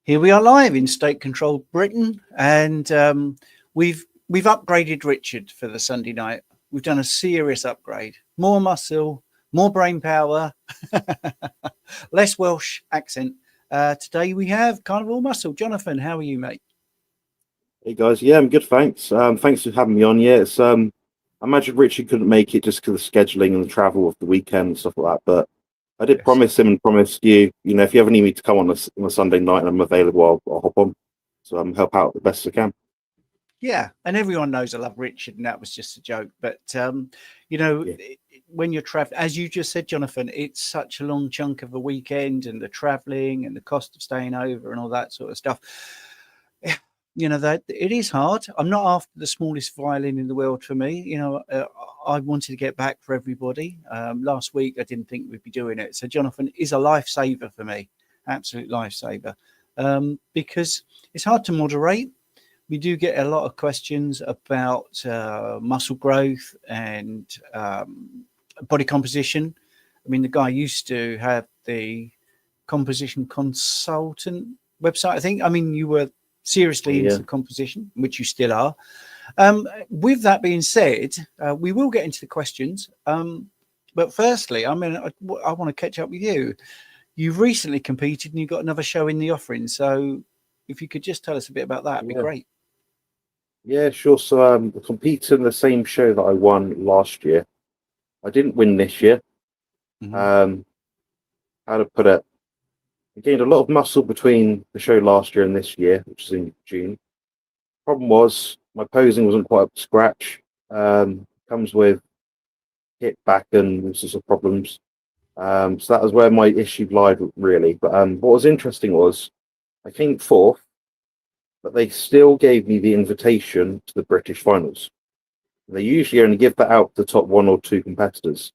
Here we are live in state-controlled Britain, and we've upgraded Richard for the Sunday night. We've done a serious upgrade. More muscle, more brain power, less Welsh accent. Today we have Carnivore Muscle. Jonathan, how are you, mate? Hey guys, yeah, I'm good, thanks. Thanks for having me on. Yeah, it's I imagine Richard couldn't make it just because of scheduling and the travel of the weekend and stuff like that. But I did promise him and promised you, if you ever need me to come on a Sunday night and I'm available, I'll hop on. So help out the best I can. Yeah, and everyone knows I love Richard, and that was just a joke. But when you're traveling, as you just said, Jonathan, it's such a long chunk of a weekend, and the traveling and the cost of staying over and all that sort of stuff. That it is hard. I'm not after the smallest violin in the world for me. I wanted to get back for everybody. Last week, I didn't think we'd be doing it. So Jonathan is a lifesaver for me, absolute lifesaver, because it's hard to moderate. We do get a lot of questions about muscle growth and body composition. I mean, the guy used to have the composition consultant website, I think. I mean, you were seriously into composition, which you still are. With that being said, we will get into the questions. But firstly, I want to catch up with you. You've recently competed and you've got another show in the offering. So if you could just tell us a bit about that, it'd be great. Yeah, sure. So I competed in the same show that I won last year. I didn't win this year. How to put it? I gained a lot of muscle between the show last year and this year, which is in June. Problem was my posing wasn't quite up to scratch. Comes with hip, back, and all sorts of problems. So that was where my issue lied, really. But what was interesting was I came fourth, but they still gave me the invitation to the British finals. They usually only give that out to the top one or two competitors.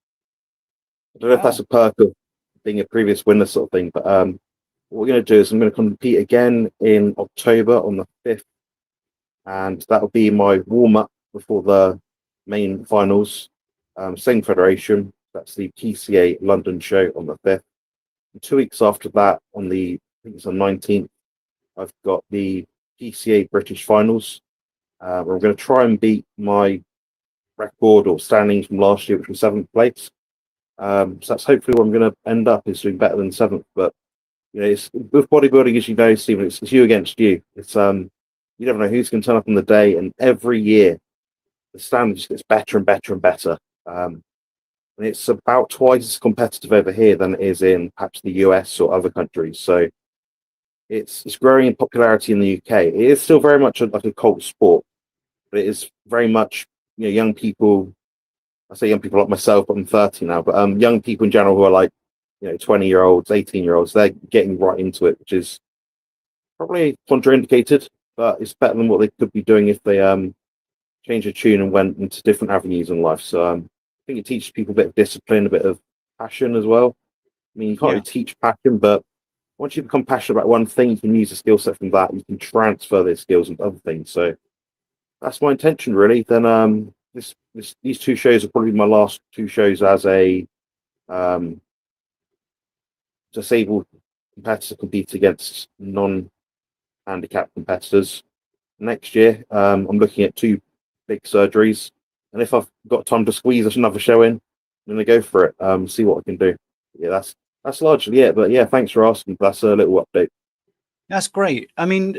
I don't know if that's a perk of being a previous winner sort of thing, but what we're going to do is I'm going to compete again in October on the 5th, and that'll be my warm-up before the main finals. Same federation, that's the PCA London show on the 5th. And 2 weeks after that, I think it's on 19th, I've got the PCA British finals. We're going to try and beat my record or standings from last year, which was 7th place. So that's hopefully where I'm going to end up, is doing better than 7th. But it's with bodybuilding, as you know, Stephen, it's you against you. It's you never know who's going to turn up on the day, and every year the standard just gets better and better and better. And it's about twice as competitive over here than it is in perhaps the US or other countries. So it's growing in popularity in the UK. It is still very much like a cult sport, but it is very much young people. I say young people like myself, but I'm 30 now. But young people in general who are like 20-year-olds, 18-year-olds, they're getting right into it, which is probably contraindicated, but it's better than what they could be doing if they changed the tune and went into different avenues in life. So I think it teaches people a bit of discipline, a bit of passion as well. I mean, you can't really teach passion, but once you become passionate about one thing, you can use the skill set from that. You can transfer those skills into other things. So that's my intention, really. Then these two shows are probably my last two shows as a disabled competitor compete against non-handicapped competitors. Next year, I'm looking at 2 big surgeries, and if I've got time to squeeze another show in, I'm going to go for it. See what I can do. Yeah, that's largely it. But yeah, thanks for asking. That's a little update. That's great. I mean,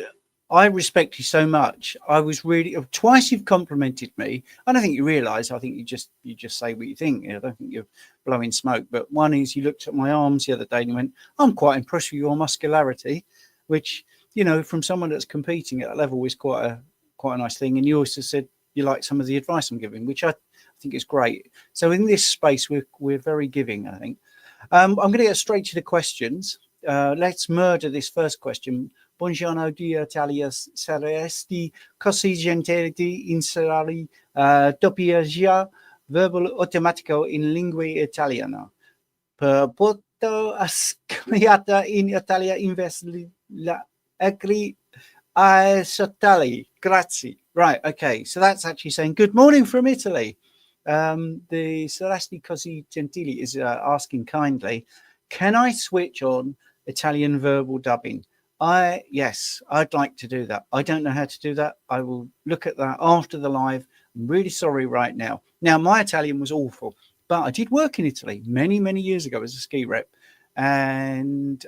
I respect you so much. I was really twice you've complimented me. I don't think you realise. I think you just say what you think. I don't think you're blowing smoke. But one is you looked at my arms the other day and you went, "I'm quite impressed with your muscularity," which from someone that's competing at that level is quite a nice thing. And you also said you like some of the advice I'm giving, which I think is great. So in this space, we're very giving, I think. I'm going to get straight to the questions. Let's murder this first question. Buongiorno d'Italia, saresti così gentile di inserire doppiaggio verbale automatico in lingua italiana per poter scritta in Italia invece la agri ai sottali. Grazie. Right. Okay. So that's actually saying good morning from Italy. The Saresti Così Gentili is asking kindly, can I switch on Italian verbal dubbing? Yes, I'd like to do that. I don't know how to do that. I will look at that after the live. I'm really sorry right now. Now, my Italian was awful, but I did work in Italy many, many years ago as a ski rep. And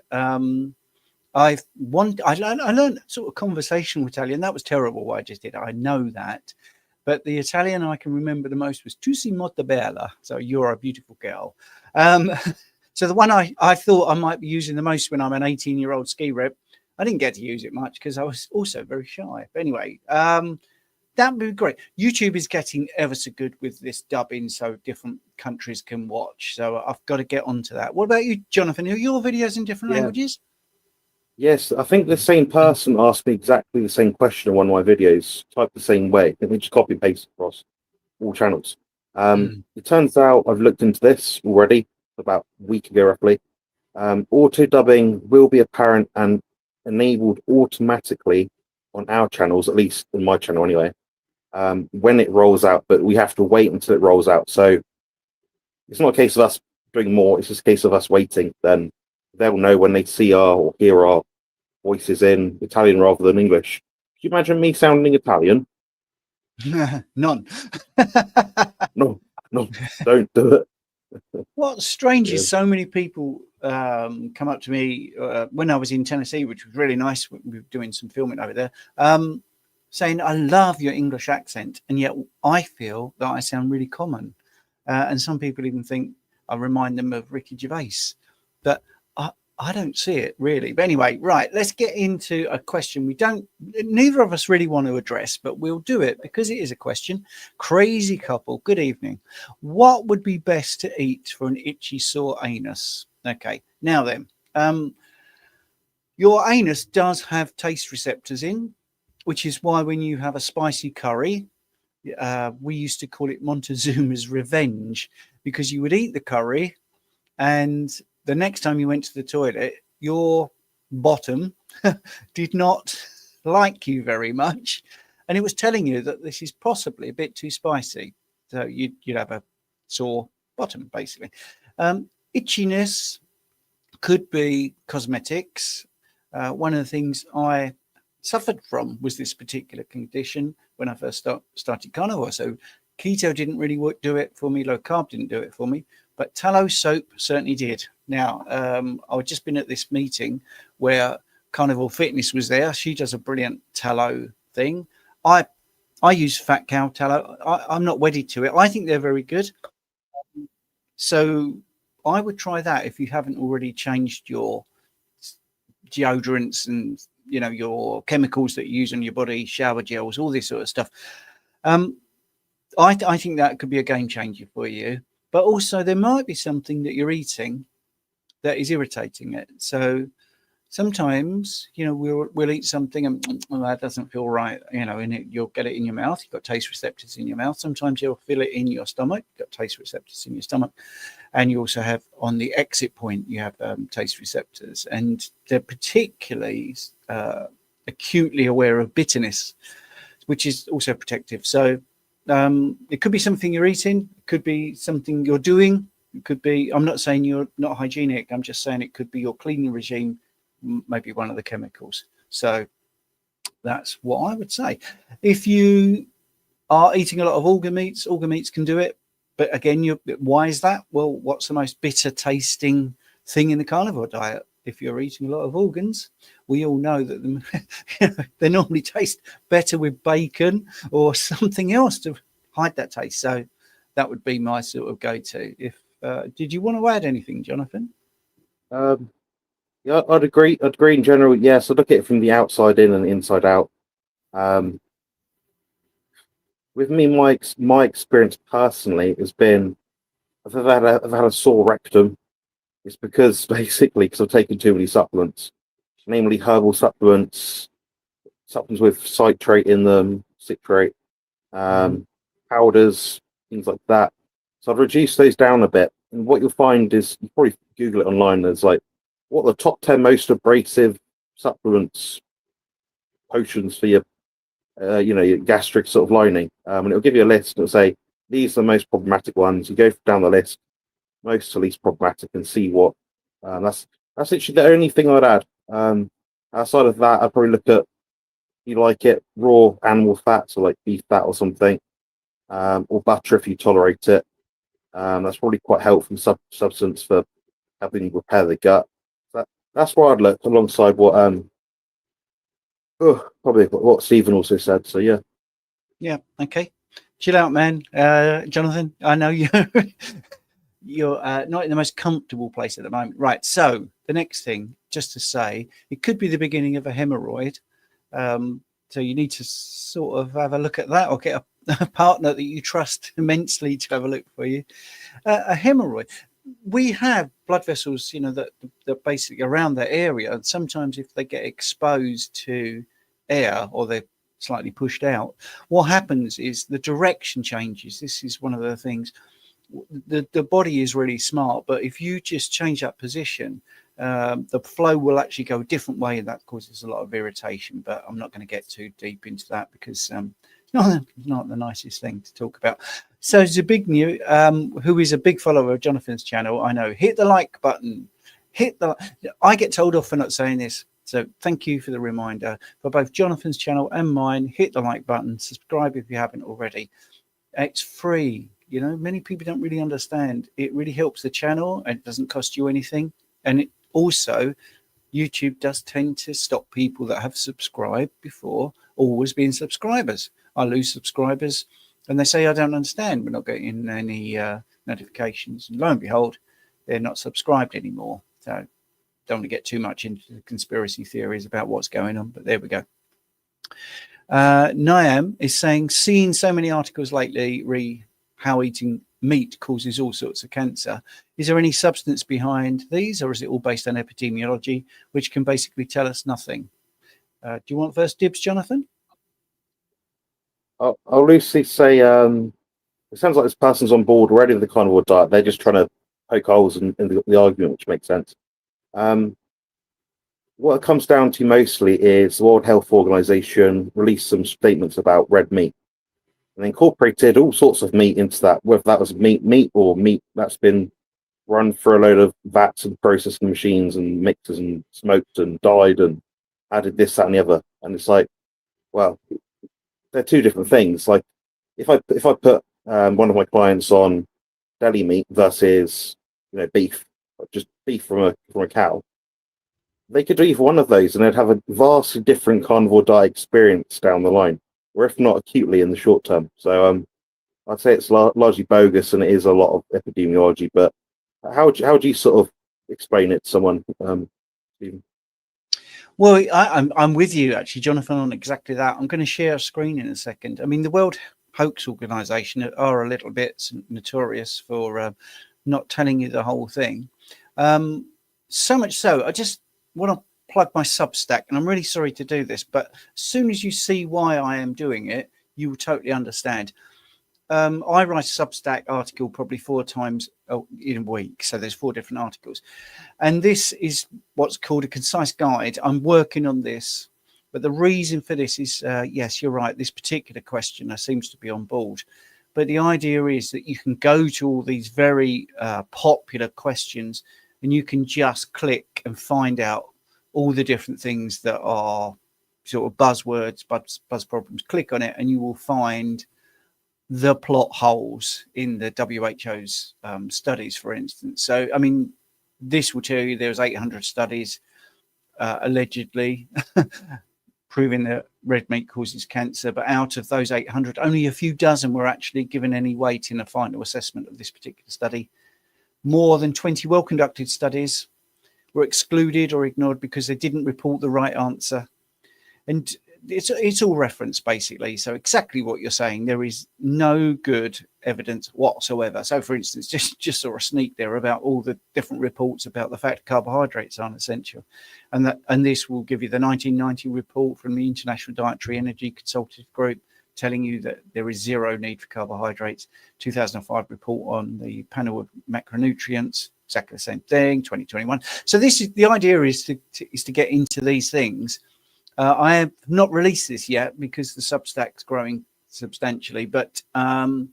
I learned sort of conversational Italian. That was terrible what I just did. I know that. But the Italian I can remember the most was "Tu sei molto bella." So you're a beautiful girl. So the one I thought I might be using the most when I'm an 18-year-old ski rep, I didn't get to use it much because I was also very shy. But anyway, that would be great. YouTube is getting ever so good with this dubbing so different countries can watch. So I've got to get onto that. What about you, Jonathan? Are your videos in different languages? Yes, I think the same person asked me exactly the same question in one of my videos, typed the same way. Let me just copy and paste across all channels. It turns out I've looked into this already about a week ago, roughly. Auto dubbing will be apparent and enabled automatically on our channels, at least in my channel anyway, when it rolls out, but we have to wait until it rolls out. So it's not a case of us doing more, it's just a case of us waiting. Then they'll know when they see our or hear our voices in Italian rather than English. Can you imagine me sounding Italian? None. No, don't do it. What's strange is so many people come up to me when I was in Tennessee, which was really nice. We were doing some filming over there, saying, I love your English accent. And yet I feel that I sound really common. And some people even think I remind them of Ricky Gervais. But I don't see it really. But anyway, right, let's get into a question neither of us really want to address, but we'll do it because it is a question. Crazy couple, good evening. What would be best to eat for an itchy, sore anus? Okay, now then, your anus does have taste receptors in, which is why when you have a spicy curry, we used to call it Montezuma's revenge, because you would eat the curry and the next time you went to the toilet, your bottom did not like you very much. And it was telling you that this is possibly a bit too spicy. So you'd have a sore bottom, basically. Itchiness could be cosmetics. One of the things I suffered from was this particular condition when I first started carnivore. So keto didn't really do it for me. Low carb didn't do it for me. But tallow soap certainly did. Now, I've just been at this meeting where Carnivore Fitness was there. She does a brilliant tallow thing. I use Fat Cow tallow. I'm not wedded to it. I think they're very good. So I would try that if you haven't already changed your deodorants and your chemicals that you use on your body, shower gels, all this sort of stuff. I think that could be a game changer for you. But also there might be something that you're eating that is irritating it. So sometimes, we'll eat something and that doesn't feel right, and you'll get it in your mouth. You've got taste receptors in your mouth. Sometimes you'll feel it in your stomach. You've got taste receptors in your stomach. And you also have on the exit point, you have taste receptors, and they're particularly acutely aware of bitterness, which is also protective. So it could be something you're eating. It could be something you're doing. It could be, I'm not saying you're not hygienic. I'm just saying it could be your cleaning regime, maybe one of the chemicals. So that's what I would say. If you are eating a lot of organ meats can do it. But again, why is that? Well, what's the most bitter tasting thing in the carnivore diet? If you're eating a lot of organs, we all know that they normally taste better with bacon or something else to hide that taste. So that would be my sort of go-to. If did you want to add anything, Jonathan? Yeah, I'd agree. In general. Yes, I look at it from the outside in and inside out. With me, my experience personally has been, I've had a sore rectum. It's because I've taken too many supplements, namely herbal supplements with citrate in them, citrate, powders, things like that. So I've reduced those down a bit. And what you'll find is, you probably Google it online, there's like, what are the top 10 most abrasive supplements, potions for your gastric sort of lining. And it'll give you a list. It'll say, these are the most problematic ones. You go down the list, most to least problematic, and see what. That's literally the only thing I'd add. Outside of that, I'd probably look at, you like it, raw animal fat, so like beef fat or something, or butter if you tolerate it. That's probably quite helpful substance for helping you repair the gut. That's where I'd look alongside what probably what Stephen also said. So yeah. Yeah. Okay. Chill out, man. Jonathan, I know you're not in the most comfortable place at the moment. Right. So the next thing, just to say, it could be the beginning of a hemorrhoid. So you need to sort of have a look at that, or get a partner that you trust immensely to have a look for you. A hemorrhoid. We have blood vessels, that basically around that area. And sometimes if they get exposed to air or they're slightly pushed out, what happens is the direction changes. This is one of the things. The body is really smart, but if you just change that position, the flow will actually go a different way, and that causes a lot of irritation. But I'm not going to get too deep into that because it's not the nicest thing to talk about. So Zbigniew, who is a big follower of Jonathan's channel, I know, hit the like button. I get told off for not saying this, so thank you for the reminder. For both Jonathan's channel and mine, hit the like button, subscribe if you haven't already. It's free. Many people don't really understand. It really helps the channel, and it doesn't cost you anything. And it also, YouTube does tend to stop people that have subscribed before always being subscribers. I lose subscribers and they say, I don't understand. We're not getting any notifications. And lo and behold, they're not subscribed anymore. So don't want to get too much into the conspiracy theories about what's going on, but there we go. Niam is saying, seeing so many articles lately how eating meat causes all sorts of cancer. Is there any substance behind these, or is it all based on epidemiology, which can basically tell us nothing? Do you want first dibs, Jonathan? I'll loosely say it sounds like this person's on board already with the carnivore diet. They're just trying to poke holes in the argument, which makes sense. What it comes down to mostly is the World Health Organization released some statements about red meat and incorporated all sorts of meat into that, whether that was meat or meat that's been run through a load of vats and processing machines and mixers and smoked and dyed and added this, that, and the other. And it's like, well, they're two different things. Like if I put one of my clients on deli meat versus beef, just beef from a cow, they could do either one of those and they'd have a vastly different carnivore diet experience down the line, or if not acutely in the short term. So I'd say it's largely bogus, and it is a lot of epidemiology. But how would you sort of explain it to someone, Stephen? Well, I'm with you, actually, Jonathan, on exactly that. I'm going to share a screen in a second. I mean, the World Hoax Organization are a little bit notorious for not telling you the whole thing. So much so, I just want to plug my Substack, and I'm really sorry to do this, but as soon as you see why I am doing it, you will totally understand. I write a Substack article probably 4 times in a week. So there's 4 different articles. And this is what's called a concise guide. I'm working on this. But the reason for this is, yes, you're right. This particular questioner seems to be on board. But the idea is that you can go to all these very popular questions, and you can just click and find out all the different things that are sort of buzzwords, buzz problems. Click on it and you will find the plot holes in the WHO's studies, for instance. So, I mean, this will tell you there's 800 studies allegedly proving that red meat causes cancer. But out of those 800, only a few dozen were actually given any weight in a final assessment of this particular study. More than 20 well-conducted studies were excluded or ignored because they didn't report the right answer. And it's all reference, basically. So exactly what you're saying, there is no good evidence whatsoever. So, for instance, just saw a sneak there about all the different reports about the fact carbohydrates aren't essential, and this will give you the 1990 report from the International Dietary Energy Consultative Group telling you that there is zero need for carbohydrates. 2005 report on the panel of macronutrients, exactly the same thing. 2021. So this is the idea, is to get into these things. I have not released this yet because the Substack's growing substantially, but and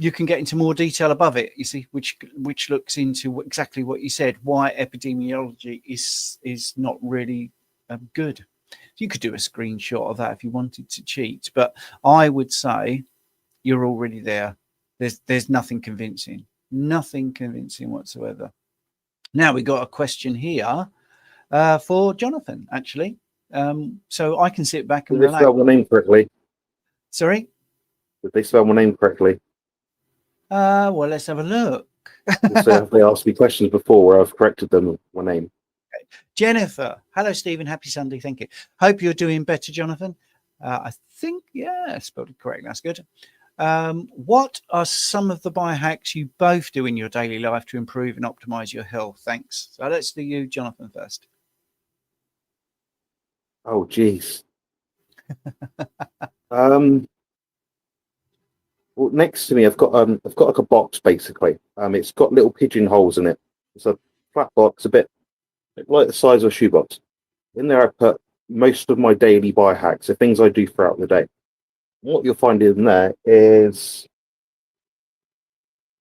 you can get into more detail above it, you see, which looks into exactly what you said, why epidemiology is not really good. You could do a screenshot of that if you wanted to cheat, but I would say you're already there. There's nothing convincing whatsoever. Now we got a question here for Jonathan, actually. So I can sit back and relax. Did they spell my name correctly? Sorry? Did they spell my name correctly? Well, let's have a look. Also, have they asked me questions before where I've corrected them with my name? Okay. Jennifer. Hello, Stephen. Happy Sunday. Thank you. Hope you're doing better, Jonathan. I think, yeah, I spelled it correct. That's good. What are some of the biohacks you both do in your daily life to improve and optimize your health? Thanks. So let's do you, Jonathan, first. Oh, geez. Well, next to me, I've got like a box basically. It's got little pigeonholes in it. It's a flat box, a bit like the size of a shoebox. In there, I put most of my daily biohacks, so things I do throughout the day. What you'll find in there is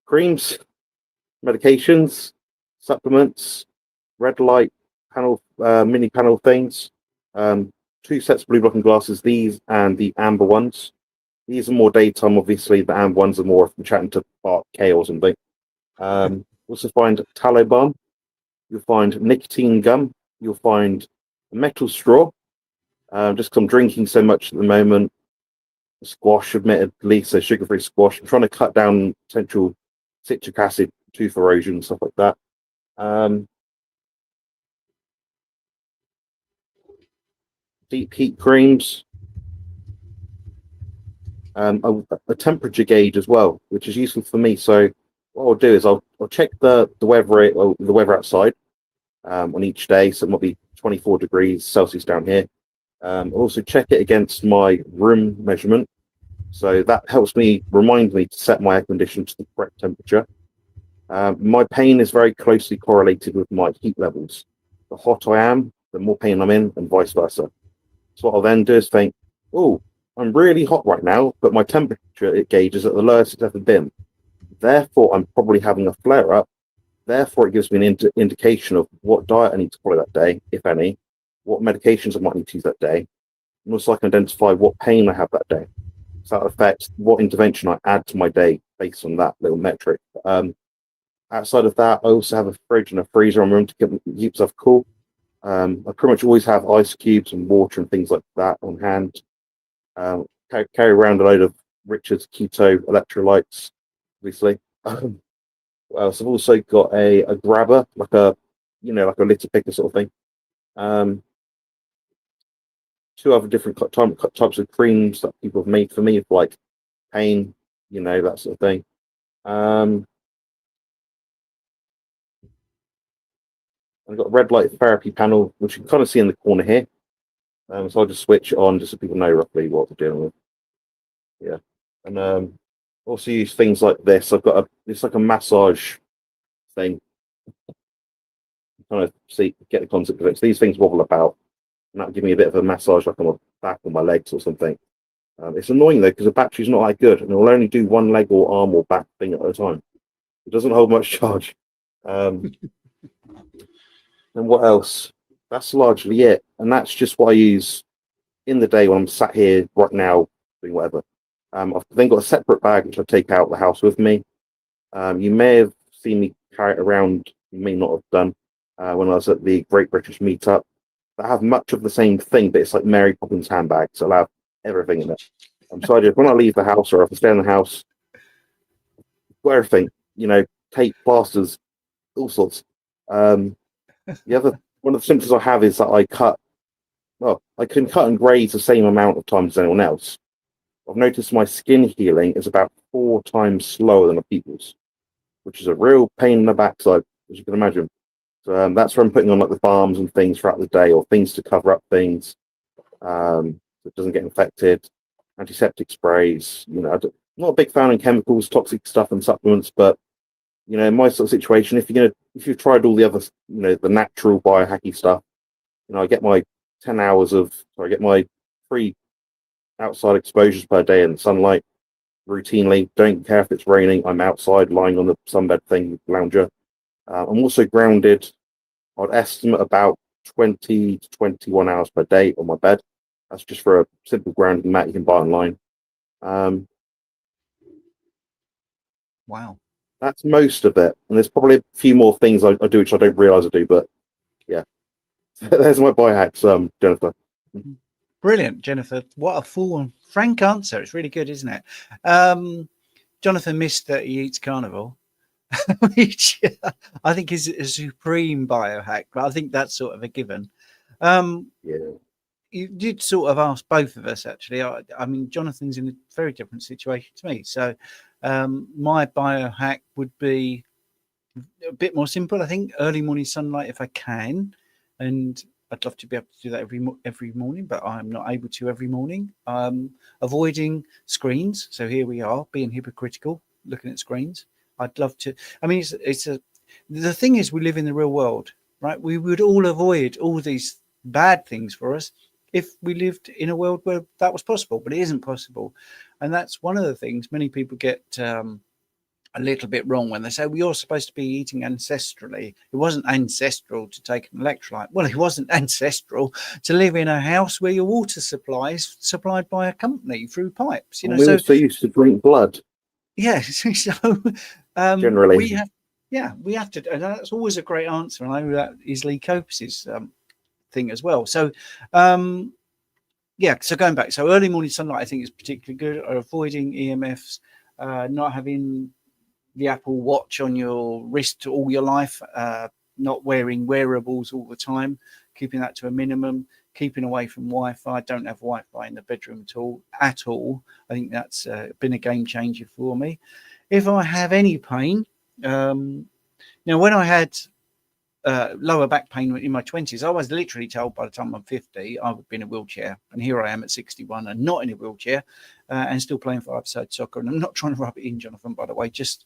creams, medications, supplements, red light panel, mini panel things, 2 sets of blue blocking glasses, these and the amber ones. These are more daytime, obviously. The amber ones are more from chatting to Bart K or something. Also find tallow balm. You'll find nicotine gum. You'll find a metal straw. Just because I'm drinking so much at the moment. Squash, admittedly, so sugar-free squash. I'm trying to cut down potential citric acid, tooth erosion, stuff like that. Deep heat creams. A temperature gauge as well, which is useful for me. So what I'll do is I'll check the weather outside on each day. So it might be 24 degrees Celsius down here. I'll also check it against my room measurement. So that helps me remind me to set my air condition to the correct temperature. My pain is very closely correlated with my heat levels. The hotter I am, the more pain I'm in, and vice versa. So what I'll then do is think, oh, I'm really hot right now, but my temperature gauge is at the lowest it's ever been. Therefore, I'm probably having a flare-up. Therefore, it gives me an indication of what diet I need to follow that day, if any, what medications I might need to use that day, and also I can identify what pain I have that day. So that affects what intervention I add to my day based on that little metric. Outside of that, I also have a fridge and a freezer. I'm going to keep stuff cool. I pretty much always have ice cubes and water and things like that on hand. Carry around a load of Richard's keto electrolytes, obviously. What else? I've also got a grabber, like a litter picker sort of thing. 2 other different types of creams that people have made for me, like pain, that sort of thing. I've got a red light therapy panel, which you can kind of see in the corner here. So I'll just switch it on just so people know roughly what we're dealing with. Yeah. And also use things like this. It's like a massage thing. Kind of get the concept of it. So these things wobble about, and that'll give me a bit of a massage like on my back or my legs or something. It's annoying though because the battery's not that good, and it will only do one leg or arm or back thing at a time. It doesn't hold much charge. And what else? That's largely it, and that's just what I use in the day when I'm sat here right now doing whatever. I've then got a separate bag which I take out the house with me. You may have seen me carry it around. You may not have done when I was at the Great British Meetup. I have much of the same thing, but it's like Mary Poppins handbag, so I have everything in it. So I just, when I leave the house or if I stay in the house, got everything, tape, plasters, all sorts. One of the symptoms I have is that I can cut and graze the same amount of time as anyone else. I've noticed my skin healing is about 4 times slower than a people's, which is a real pain in the backside, as you can imagine. So that's where I'm putting on like the balms and things throughout the day, or things to cover up things, so it doesn't get infected. Antiseptic sprays. I'm not a big fan of chemicals, toxic stuff, and supplements, but in my sort of situation, if you've tried all the other, the natural biohacky stuff, I get my 10 hours I get my 3 outside exposures per day in sunlight. routinely. Don't care if it's raining. I'm outside lying on the sunbed thing, lounger. I'm also grounded. I'd estimate about 20 to 21 hours per day on my bed. That's just for a simple grounding mat you can buy online. Wow. That's most of it. And there's probably a few more things I do which I don't realise I do, but yeah. There's my biohacks, Jennifer. Brilliant, Jennifer. What a full and frank answer. It's really good, isn't it? Jonathan missed that he eats carnivore, which I think is a supreme biohack, but I think that's sort of a given. Yeah. You did sort of ask both of us, actually. I mean, Jonathan's in a very different situation to me. So my biohack would be a bit more simple, I think. Early morning sunlight if I can. And I'd love to be able to do that every morning, but I'm not able to every morning. Avoiding screens. So here we are, being hypocritical, looking at screens. I'd love to. I mean, the thing is, we live in the real world, right? We would all avoid all these bad things for us if we lived in a world where that was possible, but it isn't possible. And that's one of the things many people get a little bit wrong when they say, well, you're supposed to be eating ancestrally. It wasn't ancestral to take an electrolyte. Well, it wasn't ancestral to live in a house where your water supply is supplied by a company through pipes. You know, we also used to drink blood. Yeah. So generally, we have to, and that's always a great answer. And I know that is Lee Copus's thing as well. So so going back, so early morning sunlight I think is particularly good. Avoiding EMFs, not having the Apple Watch on your wrist all your life, not wearing wearables all the time, keeping that to a minimum, keeping away from Wi-Fi. Don't have Wi-Fi in the bedroom at all. I think that's been a game changer for me. If I have any pain, when I had lower back pain in my 20s, I was literally told by the time I'm 50 I would be in a wheelchair, and here I am at 61 and not in a wheelchair, and still playing five-a-side soccer. And I'm not trying to rub it in, Jonathan, by the way, just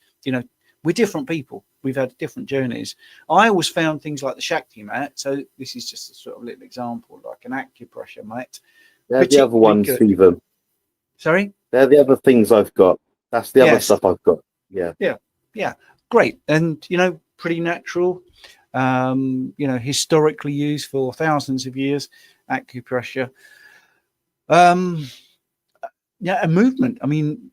we're different people, we've had different journeys. I always found things like the Shakti mat, so this is just a sort of little example, like an acupressure mat. They're the other ones, Stephen. Sorry, they're the other things I've got. That's the other stuff I've got. Yeah, great. And pretty natural. Historically used for thousands of years, acupressure. And movement. I mean,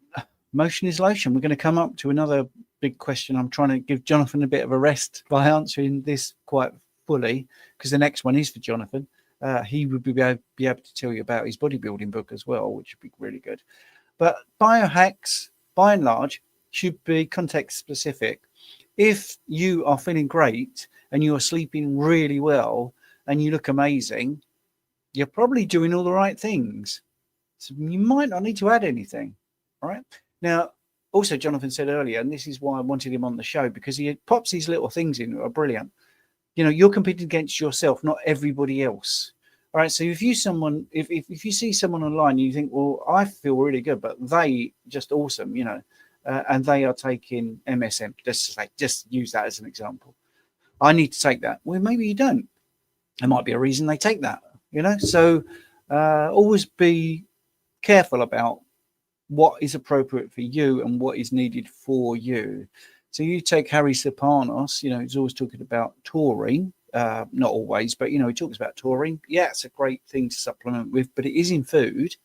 motion is lotion. We're going to come up to another big question. I'm trying to give Jonathan a bit of a rest by answering this quite fully, because the next one is for Jonathan. He would be able to tell you about his bodybuilding book as well, which would be really good. But biohacks, by and large, should be context specific. If you are feeling great and you're sleeping really well and you look amazing, you're probably doing all the right things. So you might not need to add anything. All right. Now, also, Jonathan said earlier, and this is why I wanted him on the show, because he pops these little things in that are brilliant. You're competing against yourself, not everybody else. All right. So if you see someone online, you think, well, I feel really good, but they just awesome, and they are taking MSM. Just use that as an example. I need to take that. Well, maybe you don't. There might be a reason they take that, So always be careful about what is appropriate for you and what is needed for you. So you take Harry Sopanos, he's always talking about taurine. Not always, but, he talks about taurine. Yeah, it's a great thing to supplement with, but it is in food.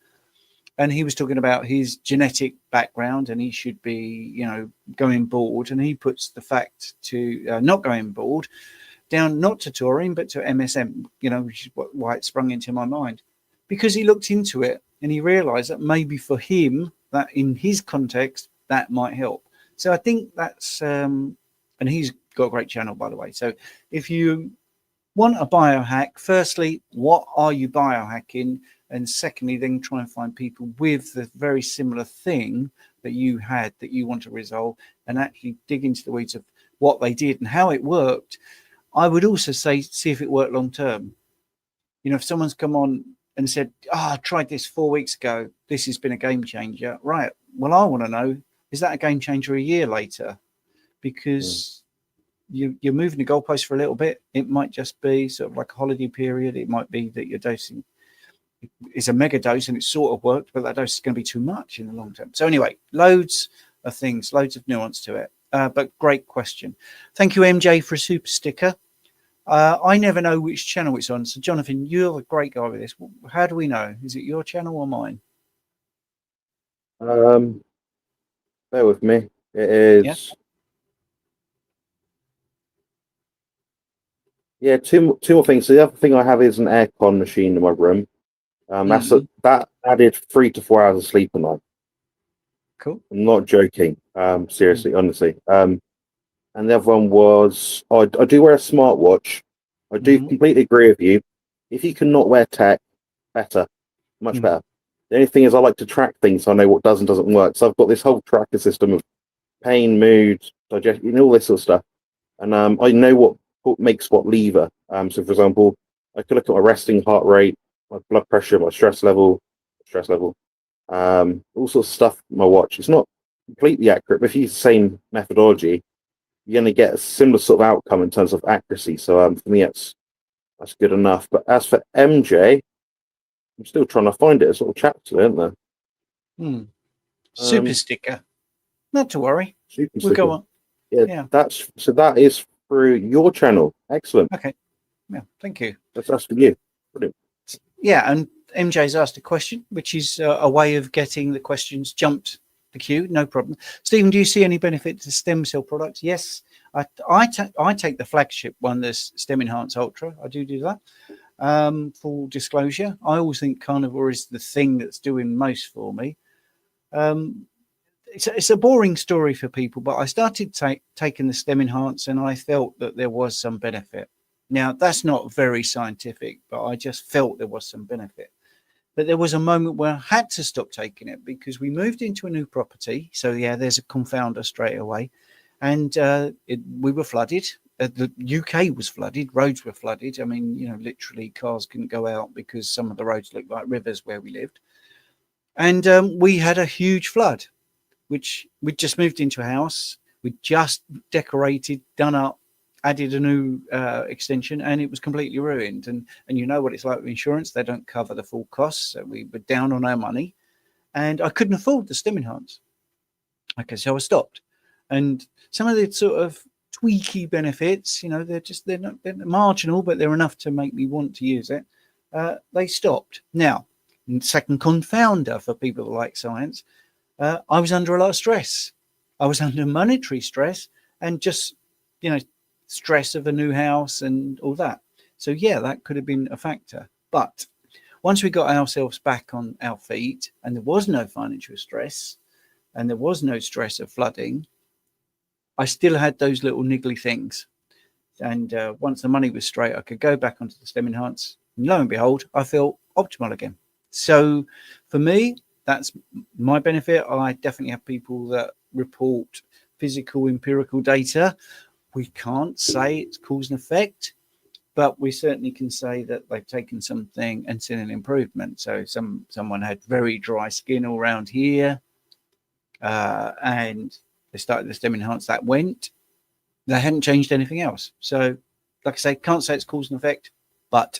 And he was talking about his genetic background, and he should be, going bald. And he puts the fact to not going bald down, not to taurine, but to MSM, which is why it sprung into my mind. Because he looked into it and he realized that maybe for him, that in his context, that might help. So I think that's, and he's got a great channel, by the way. So if you want a biohack, firstly, what are you biohacking? And secondly, then try and find people with the very similar thing that you had that you want to resolve, and actually dig into the weeds of what they did and how it worked. I would also say, see if it worked long term. If someone's come on and said, I tried this 4 weeks ago, this has been a game changer. Right. Well, I want to know, is that a game changer a year later? Because you're moving the goalpost for a little bit. It might just be sort of like a holiday period. It might be that you're dosing is a mega dose and it sort of worked, but that dose is going to be too much in the long term. So anyway, loads of things, loads of nuance to it. But great question. Thank you, MJ, for a super sticker. I never know which channel it's on. So Jonathan, you're a great guy with this. How do we know? Is it your channel or mine? Bear with me. It is. Yeah, two more things. So the other thing I have is an aircon machine in my room. That added 3 to 4 hours of sleep a night. Cool. I'm not joking. Seriously, honestly. And the other one was I do wear a smartwatch. I do completely agree with you. If you cannot wear tech, better, much better. The only thing is I like to track things so I know what does and doesn't work. So I've got this whole tracker system of pain, mood, digestion, all this sort of stuff. And I know what makes what lever. So for example, I can look at my resting heart rate, my blood pressure, my stress level, all sorts of stuff on my watch. It's not completely accurate, but if you use the same methodology, you're going to get a similar sort of outcome in terms of accuracy. So for me, that's good enough. But as for MJ, I'm still trying to find it. It's sort of chapter, isn't there? Super sticker. Not to worry. We'll go on. Yeah, that is through your channel. Excellent. Okay. Yeah, thank you. That's for you. Brilliant. Yeah, and MJ's asked a question, which is a way of getting the questions jumped the queue. No problem. Stephen, do you see any benefit to stem cell products? Yes, I take the flagship one, this Stem Enhance Ultra. I do that. Full disclosure, I always think carnivore is the thing that's doing most for me. It's a boring story for people, but I started taking the Stem Enhance and I felt that there was some benefit. Now, that's not very scientific, but I just felt there was some benefit. But there was a moment where I had to stop taking it because we moved into a new property. So, yeah, there's a confounder straight away. And we were flooded. The UK was flooded. Roads were flooded. I mean, literally cars couldn't go out because some of the roads looked like rivers where we lived. And we had a huge flood, which we just moved into a house. We just decorated, done up, added a new extension, and it was completely ruined. And you know what it's like with insurance. They don't cover the full costs. So we were down on our money. And I couldn't afford the Stem Enhance. Okay, so I stopped. And some of the sort of tweaky benefits, they're marginal, but they're enough to make me want to use it. They stopped. Now, second confounder for people that like science, I was under a lot of stress. I was under monetary stress and just, stress of a new house and all that. So yeah, that could have been a factor. But once we got ourselves back on our feet and there was no financial stress and there was no stress of flooding, I still had those little niggly things. And once the money was straight, I could go back onto the Stem Enhance. And lo and behold, I feel optimal again. So for me, that's my benefit. I definitely have people that report physical, empirical data. We can't say it's cause and effect, but we certainly can say that they've taken something and seen an improvement. So someone had very dry skin all around here, and they started the Stem Enhance. That went. They hadn't changed anything else. So, like I say, can't say it's cause and effect, but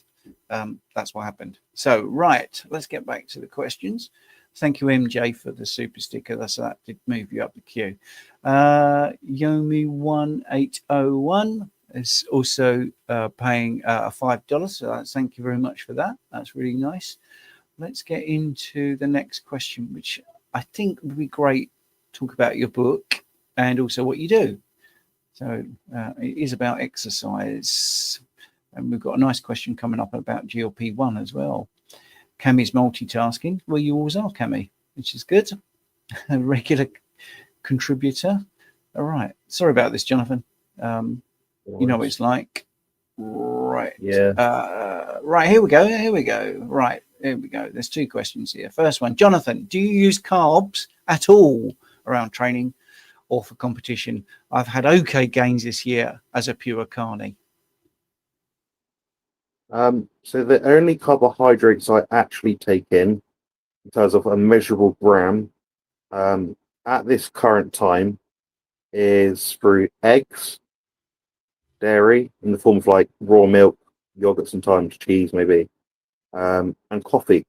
that's what happened. So, right, let's get back to the questions. Thank you, MJ, for the super sticker. That did move you up the queue. Yomi1801 is also paying $5. So thank you very much for that. That's really nice. Let's get into the next question, which I think would be great. Talk about your book and also what you do. So it is about exercise. And we've got a nice question coming up about GLP-1 as well. Cammy's multitasking. Well, you always are, Cammy, which is good. A regular contributor. All right. Sorry about this, Jonathan. You know what it's like. Right. Yeah. Right. Here we go. Right. Here we go. There's two questions here. First one, Jonathan, do you use carbs at all around training or for competition? I've had okay gains this year as a pure carny. So the only carbohydrates I actually take in terms of a measurable gram, at this current time is through eggs, dairy in the form of like raw milk, yogurt, sometimes cheese maybe, and coffee.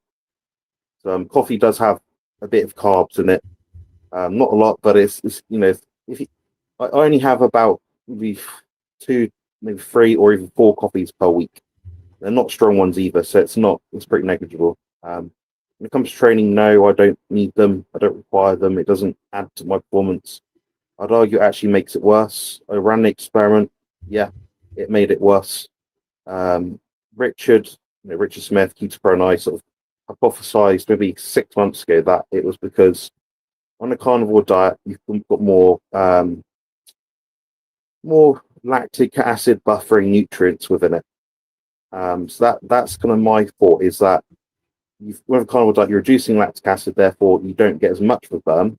Coffee does have a bit of carbs in it, not a lot, but it's if you, I only have about maybe 2, maybe 3, or even 4 coffees per week. They're not strong ones either, so it's pretty negligible. When it comes to training, no, I don't need them. I don't require them. It doesn't add to my performance. I'd argue it actually makes it worse. I ran the experiment. Yeah, it made it worse. Richard Smith, Keto Pro, and I sort of hypothesized maybe 6 months ago that it was because on a carnivore diet, you've got more lactic acid buffering nutrients within it. So that's kind of my thought, is that with a carnivore diet, you're reducing lactic acid, therefore you don't get as much of a burn,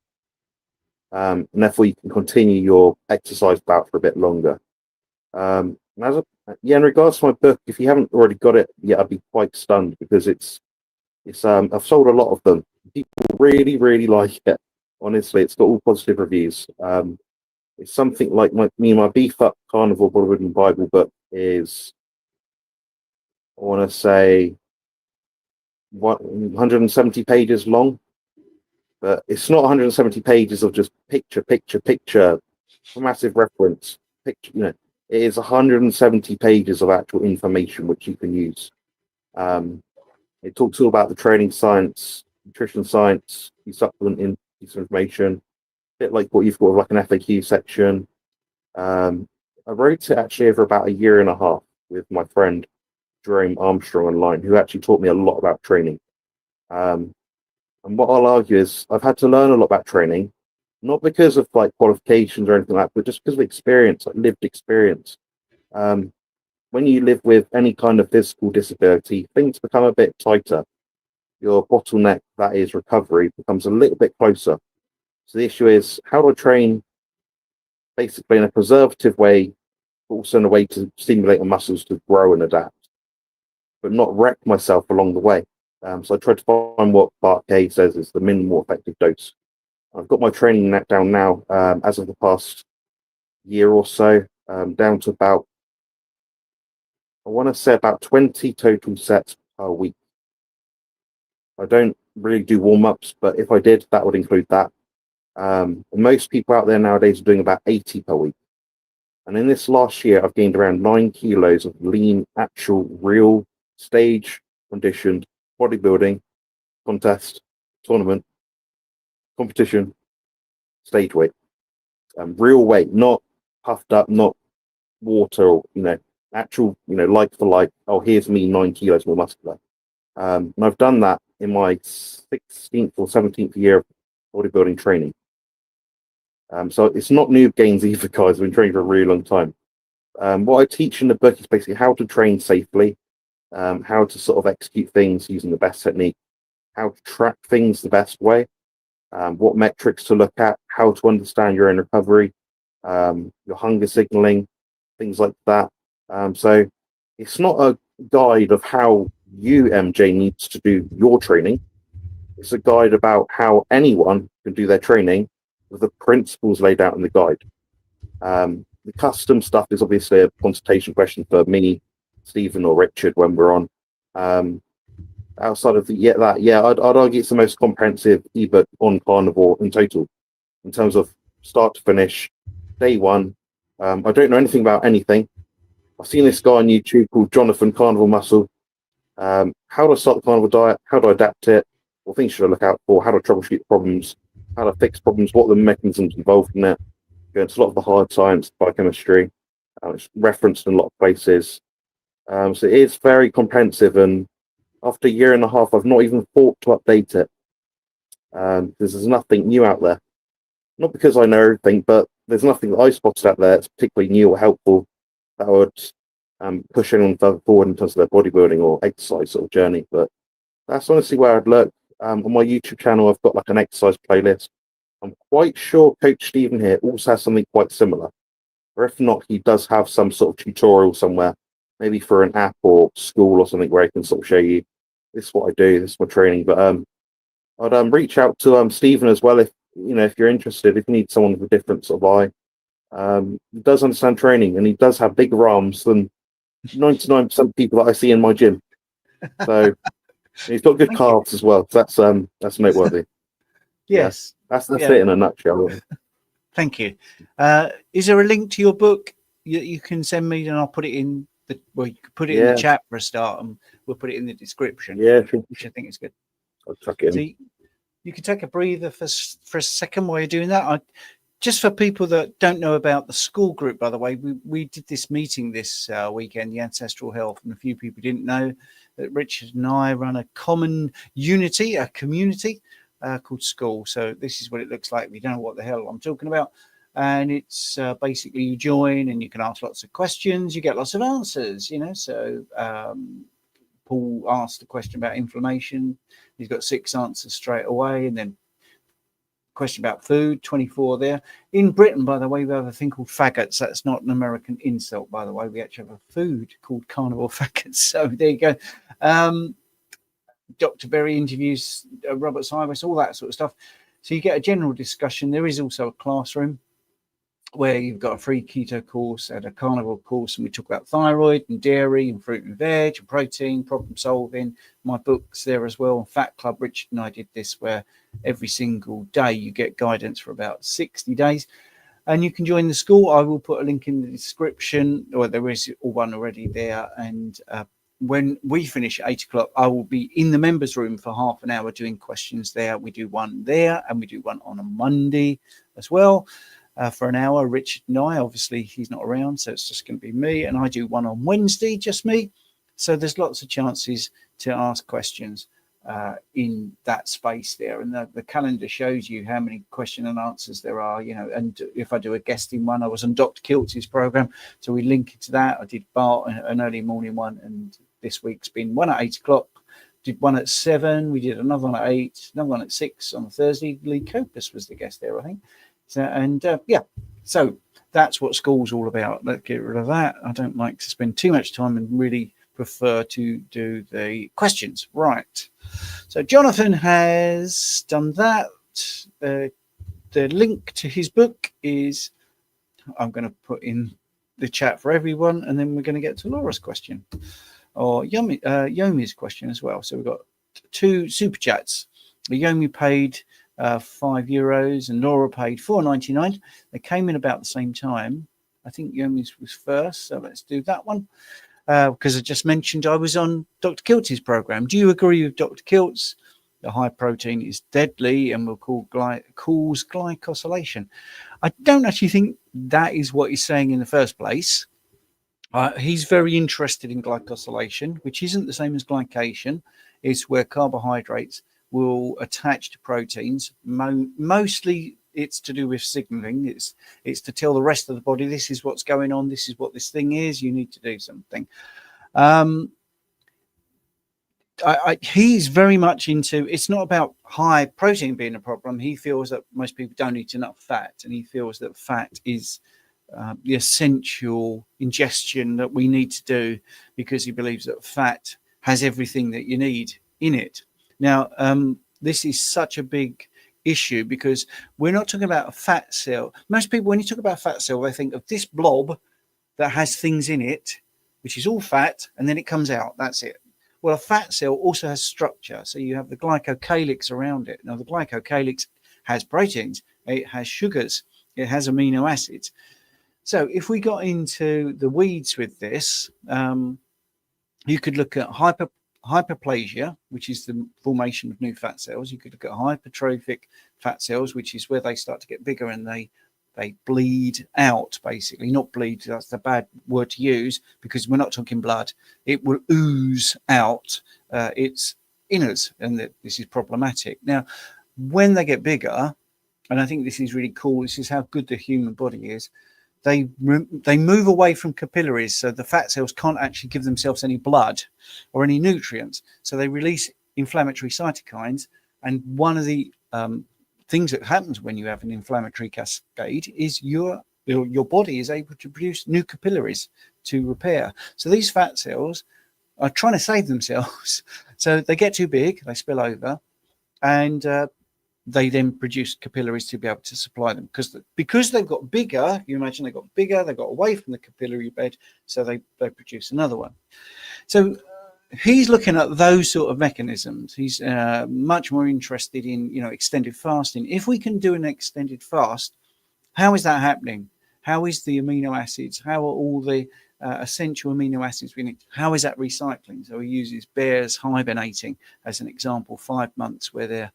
and therefore you can continue your exercise bout for a bit longer. In regards to my book, if you haven't already got it yet, I'd be quite stunned, because it's I've sold a lot of them. People really, really like it. Honestly, it's got all positive reviews. It's something like my Beef Up Carnivore Bodybuilding Bible book is, I want to say, 170 pages long, but it's not 170 pages of just picture, massive reference picture. It is 170 pages of actual information which you can use. It talks all about the training science, nutrition science, the supplement in piece of information, a bit like what you've got, like an FAQ section. I wrote it actually over about 1.5 years with my friend Jerome Armstrong online, who actually taught me a lot about training. And what I'll argue is I've had to learn a lot about training, not because of like qualifications or anything like that, but just because of experience, like lived experience. When you live with any kind of physical disability, things become a bit tighter. Your bottleneck, that is recovery, becomes a little bit closer. So the issue is, how do I train basically in a preservative way, but also in a way to stimulate the muscles to grow and adapt, but not wreck myself along the way. So I tried to find what Bart K says is the minimal effective dose. I've got my training net down now, as of the past year or so, down to about, I want to say about 20 total sets per week. I don't really do warm-ups, but if I did, that would include that. Most people out there nowadays are doing about 80 per week. And in this last year, I've gained around 9 kilos of lean, actual, real, stage conditioned bodybuilding contest, tournament, competition, stage weight. Real weight, not puffed up, not water, or, actual, like for like, oh, here's me 9 kilos more muscular. And I've done that in my 16th or 17th year of bodybuilding training. So it's not noob gains either, guys. I've been training for a really long time. What I teach in the book is basically how to train safely, how to sort of execute things using the best technique, how to track things the best way, what metrics to look at, how to understand your own recovery, your hunger signaling, things like that. So it's not a guide of how you, MJ, needs to do your training. It's a guide about how anyone can do their training with the principles laid out in the guide. The custom stuff is obviously a consultation question for me, Stephen, or Richard when we're on. Outside of I'd argue it's the most comprehensive ebook on carnivore in total, in terms of start to finish, day one. I don't know anything about anything. I've seen this guy on YouTube called Jonathan Carnivore Muscle. How do I start the carnivore diet? How do I adapt it? What things should I look out for? How do I troubleshoot problems? How to fix problems? What are the mechanisms involved in it? It's a lot of the hard science, biochemistry. It's referenced in a lot of places. So it is very comprehensive, and after 1.5 years, I've not even thought to update it. Because there's nothing new out there. Not because I know everything, but there's nothing that I spotted out there that's particularly new or helpful that would push anyone further forward in terms of their bodybuilding or exercise sort of journey. But that's honestly where I'd look. On my YouTube channel, I've got like an exercise playlist. I'm quite sure Coach Stephen here also has something quite similar. Or if not, he does have some sort of tutorial somewhere, maybe for an app or school or something, where he can sort of show you, this is what I do, this is my training. But I'd reach out to Stephen as well if you're interested, if you need someone with a different sort of eye. He does understand training, and he does have bigger arms than 99% of people that I see in my gym. So He's got good Thank you. calves as well. That's noteworthy. Yes. That's Yeah. it in a nutshell. Thank you. Is there a link to your book you can send me, and I'll put it in the, well, you can put it in the chat for a start, and we'll put it in the description. Yeah, sure. Which I think is good. I'll chuck it in. So you can take a breather for a second while you're doing that. Just for people that don't know about the school group, by the way, we did this meeting this weekend, the Ancestral Health, and a few people didn't know that Richard and I run a common unity, a community called School. So this is what it looks like if you don't know what the hell I'm talking about. And it's basically you join and you can ask lots of questions, you get lots of answers, you know. So Paul asked a question about inflammation. He's got 6 answers straight away, and then question about food, 24 there. In Britain, by the way, we have a thing called faggots. That's not an American insult, by the way. We actually have a food called carnivore faggots. So there you go. Dr. Berry interviews Robert Cyrus, all that sort of stuff. So you get a general discussion. There is also a classroom where you've got a free keto course and a carnivore course, and we talk about thyroid and dairy and fruit and veg and protein, problem solving. My book's there as well. Fat Club, Richard and I did this, where every single day you get guidance for about 60 days. And you can join the school. I will put a link in the description, or there is one already there. And when we finish at 8 o'clock, I will be in the members room for half an hour doing questions there. We do one there, and we do one on a Monday as well. For an hour, Richard and I, obviously he's not around, so it's just going to be me, and I do one on Wednesday, just me. So there's lots of chances to ask questions in that space there, and the calendar shows you how many question and answers there are, you know. And if I do a guesting one, I was on Dr. Kiltz's program, so we link it to that. I did Bart, an early morning one, and this week's been one at 8 o'clock. Did one at 7. We did another one at 8, another one at 6 on Thursday. Lee Copus was the guest there, I think. So, and so that's what school's all about. Let's get rid of that. I don't like to spend too much time and really prefer to do the questions. Right. So Jonathan has done that. The link to his book is, I'm going to put in the chat for everyone, and then we're going to get to Laura's question, or Yomi's question as well. So we've got 2 super chats. Yomi paid €5 and Laura paid $4.99. They came in about the same time. I think Yomi's was first, so let's do that one. Because I just mentioned I was on Dr. Kiltz's program. Do you agree with Dr. Kiltz? The high protein is deadly and will cause glycosylation. I don't actually think that is what he's saying in the first place. He's very interested in glycosylation, which isn't the same as glycation. It's where carbohydrates will attach to proteins. Mostly it's to do with signaling. It's to tell the rest of the body, this is what's going on, this is what this thing is, you need to do something. He's very much into, it's not about high protein being a problem. He feels that most people don't eat enough fat, and he feels that fat is the essential ingestion that we need to do, because he believes that fat has everything that you need in it. Now, this is such a big issue because we're not talking about a fat cell. Most people, when you talk about a fat cell, they think of this blob that has things in it, which is all fat, and then it comes out. That's it. Well, a fat cell also has structure. So you have the glycoalix around it. Now, the glycoalix has proteins, it has sugars, it has amino acids. So if we got into the weeds with this, you could look at hyperplasia, which is the formation of new fat cells. You could look at hypertrophic fat cells, which is where they start to get bigger and they bleed out, basically. Not bleed, that's the bad word to use, because we're not talking blood. It will ooze out its innards, and this is problematic. Now, when they get bigger, and I think this is really cool, this is how good the human body is, they move away from capillaries, so the fat cells can't actually give themselves any blood or any nutrients. So they release inflammatory cytokines, and one of the things that happens when you have an inflammatory cascade is your body is able to produce new capillaries to repair. So these fat cells are trying to save themselves. So they get too big, they spill over, and they then produce capillaries to be able to supply them. Because they've got bigger, you imagine they got bigger, they got away from the capillary bed, so they produce another one. So he's looking at those sort of mechanisms. He's much more interested in, extended fasting. If we can do an extended fast, how is that happening? How is the amino acids? How are all the essential amino acids we need? How is that recycling? So he uses bears hibernating as an example, 5 months where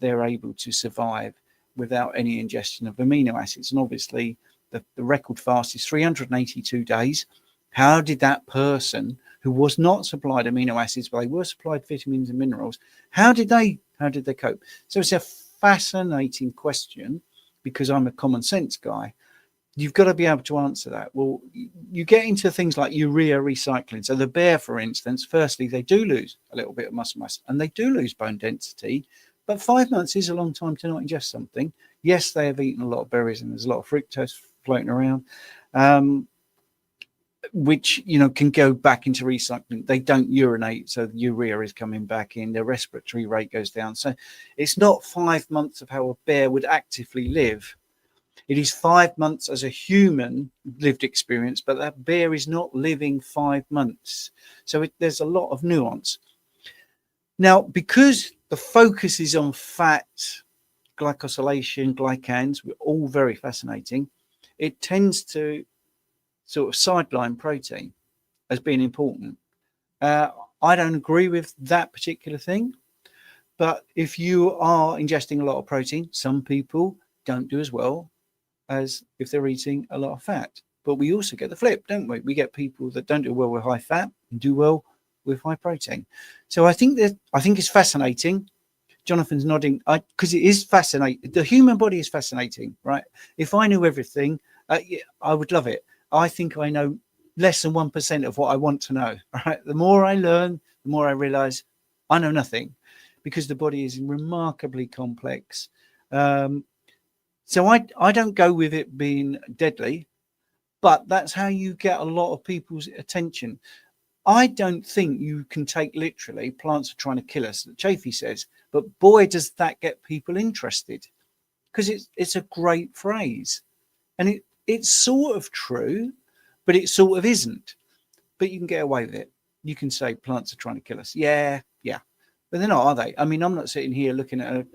they're able to survive without any ingestion of amino acids. And obviously, the record fast is 382 days. How did that person who was not supplied amino acids, but they were supplied vitamins and minerals, how did they cope? So it's a fascinating question, because I'm a common sense guy. You've got to be able to answer that. Well, you get into things like urea recycling. So the bear, for instance, firstly, they do lose a little bit of muscle mass and they do lose bone density, but 5 months is a long time to not ingest something. Yes, they have eaten a lot of berries and there's a lot of fructose floating around, which, can go back into recycling. They don't urinate, so the urea is coming back in. Their respiratory rate goes down. So it's not 5 months of how a bear would actively live. It is 5 months as a human lived experience, but that bear is not living 5 months. So there's a lot of nuance. Now, because the focus is on fat, glycosylation, glycans, we're all very fascinating, it tends to sort of sideline protein as being important. I don't agree with that particular thing, but if you are ingesting a lot of protein, some people don't do as well as if they're eating a lot of fat. But we also get the flip, don't we? We get people that don't do well with high fat and do well with high protein. So I think it's fascinating. Jonathan's nodding, because it is fascinating. The human body is fascinating, right? If I knew everything, I would love it. I think I know less than 1% of what I want to know. Right? The more I learn, the more I realize I know nothing, because the body is remarkably complex. So I don't go with it being deadly, but that's how you get a lot of people's attention. I don't think you can take literally plants are trying to kill us, Chafee says, but boy, does that get people interested, because it's a great phrase. And it's sort of true, but it sort of isn't. But you can get away with it. You can say plants are trying to kill us. Yeah. But they're not, are they? I mean, I'm not sitting here looking at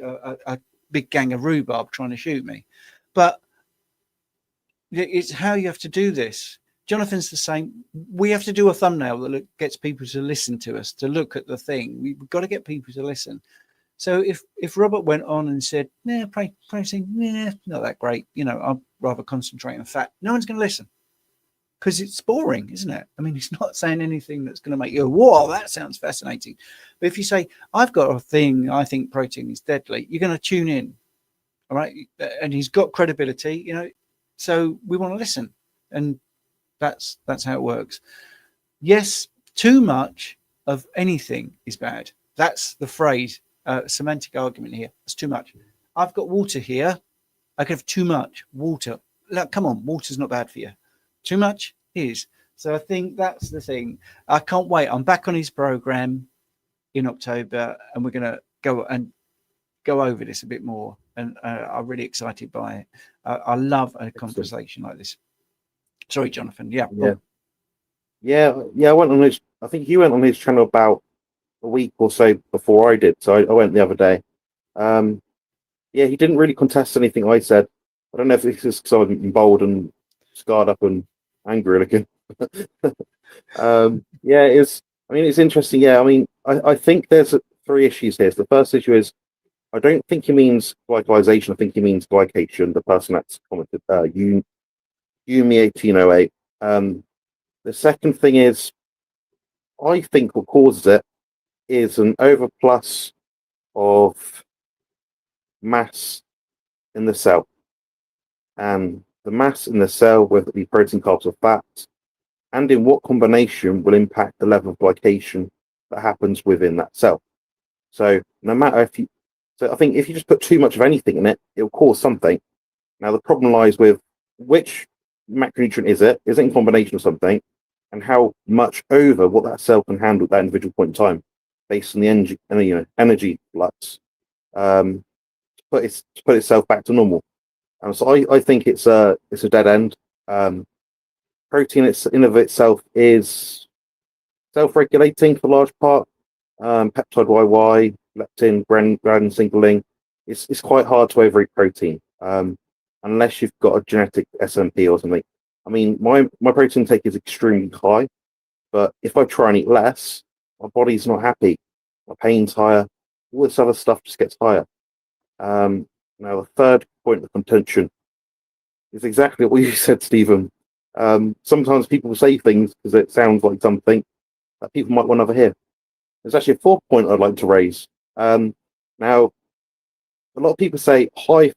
a big gang of rhubarb trying to shoot me. But it's how you have to do this. Jonathan's the same. We have to do a thumbnail that gets people to listen to us, to look at the thing. We've got to get people to listen. So if Robert went on and said, protein, not that great, I'd rather concentrate on fat, no one's going to listen, because it's boring, isn't it? I mean, he's not saying anything that's going to make you go, whoa, that sounds fascinating. But if you say, I've got a thing, I think protein is deadly, you're going to tune in, all right? And he's got credibility, so we want to listen. And that's how it works. Yes, too much of anything is bad. That's the phrase. Semantic argument here. It's too much. I've got water here. I could have too much water. Look, come on, water's not bad for you. Too much is. So I think that's the thing. I can't wait. I'm back on his program in October, and we're going to go over this a bit more. And I'm really excited by it. I love a conversation like this. Sorry, Jonathan. Yeah. I went on his. I think you went on his channel about a week or so before I did, so I went the other day. He didn't really contest anything I said. I don't know if it's just because I was bold and scarred up and angry looking. It's interesting. I think there's 3 issues here. So the first issue is, I don't think he means glycalization. I think he means glycation. The person that's commented, Yumi1808. The second thing is, I think what causes it is an overplus of mass in the cell. And the mass in the cell, whether it be protein, carbs, or fats, and in what combination will impact the level of glycation that happens within that cell. So no matter I think if you just put too much of anything in it, it'll cause something. Now the problem lies with which macronutrient is it in combination of something, and how much over what that cell can handle at that individual point in time, based on the energy flux, to put itself back to normal. So I think it's a dead end. Protein in of itself is self-regulating for large part. Peptide YY, leptin, ghrelin signaling. It's quite hard to overeat protein unless you've got a genetic SMP or something. I mean, my protein intake is extremely high, but if I try and eat less, my body's not happy. My pain's higher. All this other stuff just gets higher. Now, the third point of contention is exactly what you said, Stephen. Sometimes people say things because it sounds like something that people might want to hear. There's actually a fourth point I'd like to raise. Now, a lot of people say, hi,